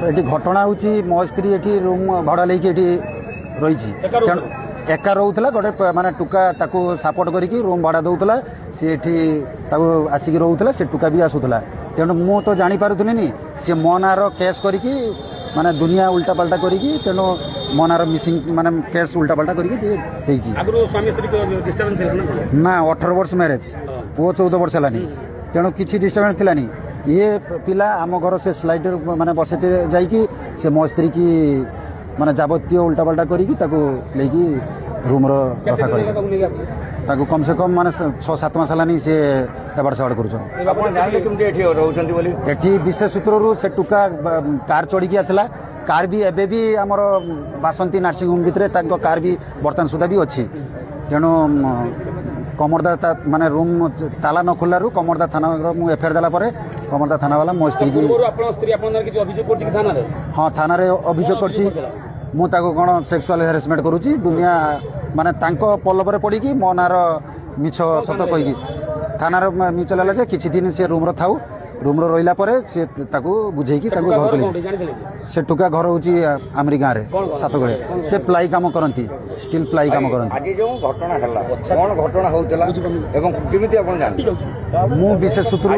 এটি ঘটনা হচ্ছে মো স্ত্রী এটি রুম ভড়া লেকি এটি রয়েছে তেণু একা রହୁଥିଲା গোটে মানে টুকা তাকে সাপোর্ট করিকি রুম ভড়া দেউଥିଲା সি এটি তাকে আসিকি রହୁଥିଲା সে টুকা ବି ଆସୁଥିଲା ତେଣୁ ମୁଁ ତ ଜାଣିପାରୁଥିଲି ନି ସେ ମୋ ନାଁର କେସ୍ କରିକି ମାନେ ଦୁନିଆ ଉଲ୍ଟାପାଲ୍ଟା କରିକି ତେଣୁ ମୋ ନାଁର ମିସିଂ ମାନେ କେସ୍ ଉଲ୍ଟାପାଲ୍ଟା କରିକି ଦେଇଛି ନା 18 ବର୍ଷ ମ୍ୟାରେଜ୍ ପୁଅ 14 ବର୍ଷ ହେଲାନି ତେଣୁ କିଛି ଡିଷ୍ଟର୍ବାନ୍ସ ଥିଲାନି ଇଏ ପିଲା ଆମ ଘର ସେ ସ୍ଲାଇଡର ମାନେ ବସେଇତେ ଯାଇକି ସେ ମୋ ସ୍ତ୍ରୀ କି ମାନେ ଯାବତୀୟ ଉଲ୍ଟାପାଲ୍ଟା କରିକି ତାକୁ ନେଇକି ରୁମ୍ର ରଖା କରିକି ତାକୁ କମ୍ ସେ କମ୍ ମାନେ 6-7 ମାସ ହେଲାନି ସେ ଏବାଡ଼ ସେବାଡ଼ କରୁଛନ୍ତି ଏଠି ବିଶେଷ ସୂତ୍ରରୁ ସେ ଟୁକା କାର୍ ଚଢ଼ିକି ଆସିଲା କାର୍ ବି ଏବେ ବି ଆମର ବାସନ୍ତୀ ନର୍ସିଂ ହୋମ୍ ଭିତରେ ତାଙ୍କ କାର୍ ବି ବର୍ତ୍ତମାନ ସୁଦ୍ଧା ବି ଅଛି ତେଣୁ କମରଦା ମାନେ ରୁମ୍ ତାଲା ନ ଖୋଲିଲାରୁ କମରଦା ଥାନାର ମୁଁ ଏଫଆଇଆର୍ ଦେଲା ପରେ କମରଦା ଥାନାବାଲା ମୋ ସ୍ତ୍ରୀକି ହଁ ଥାନାରେ ଅଭିଯୋଗ କରିଛି ମୁଁ ତାକୁ କ'ଣ ସେକ୍ସୁଆଲ ହାରାସମେଣ୍ଟ କରୁଛି ଦୁନିଆ ମାନେ ତାଙ୍କ ପଲ୍ଲବରେ ପଡ଼ିକି ମୋ ନାଁର ମିଛ ସତ କହିକି ଥାନାର ମିଛ ହେଲା ଯେ କିଛି ଦିନ ସେ ରୁମ୍ର ଥାଉ ରୁମ୍ର ରହିଲା ପରେ ସେ ତାକୁ ବୁଝେଇକି ତାକୁ ଘରକୁ ସେ ଟୁକା ଘର ହେଉଛି ଆମରି ଗାଁରେ ସାତଗଳିଆ ସେ ପ୍ଲାଇ କାମ କରନ୍ତି ଷ୍ଟିଲ୍ ପ୍ଲାଇ କାମ କରନ୍ତି ମୁଁ ବିଶେଷ ସୂତ୍ରରୁ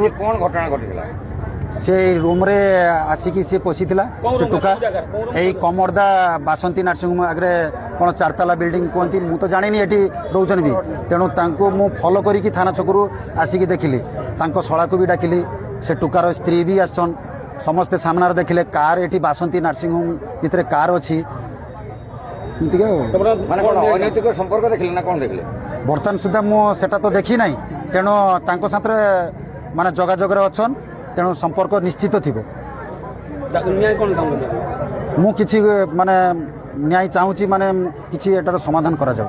ସେ ରୁମ୍ରେ ଆସିକି ସେ ପଶିଥିଲା ସେ ଟୁକା ଏଇ କମରଦା ବାସନ୍ତୀ ନର୍ସିଂ ହୋମ୍ ଆଗରେ କ'ଣ 4 ତାଲା ବିଲ୍ଡିଂ କୁହନ୍ତି ମୁଁ ତ ଜାଣିନି ଏଠି ରହୁଛନ୍ତି ବି ତେଣୁ ତାଙ୍କୁ ମୁଁ ଫଲୋ କରିକି ଥାନା ଛକରୁ ଆସିକି ଦେଖିଲି ତାଙ୍କ ଶଳାକୁ ବି ଡାକିଲି ସେ ଟୁକାର ସ୍ତ୍ରୀ ବି ଆସିଛନ୍ ସମସ୍ତେ ସାମ୍ନାରେ ଦେଖିଲେ କାର୍ ଏଠି ବାସନ୍ତୀ ନର୍ସିଂ ହୋମ୍ ଭିତରେ କାର୍ ଅଛି ଏମିତିକା ବର୍ତ୍ତମାନ ସୁଦ୍ଧା ମୁଁ ସେଟା ତ ଦେଖି ନାହିଁ ତେଣୁ ତାଙ୍କ ସାଥିରେ ମାନେ ଯୋଗାଯୋଗରେ ଅଛନ୍ ତେଣୁ ସମ୍ପର୍କ ନିଶ୍ଚିତ ଥିବ ମୁଁ କିଛି ମାନେ ନ୍ୟାୟ ଚାହୁଁଛି ମାନେ କିଛି ଏଟାର ସମାଧାନ କରାଯାଉ।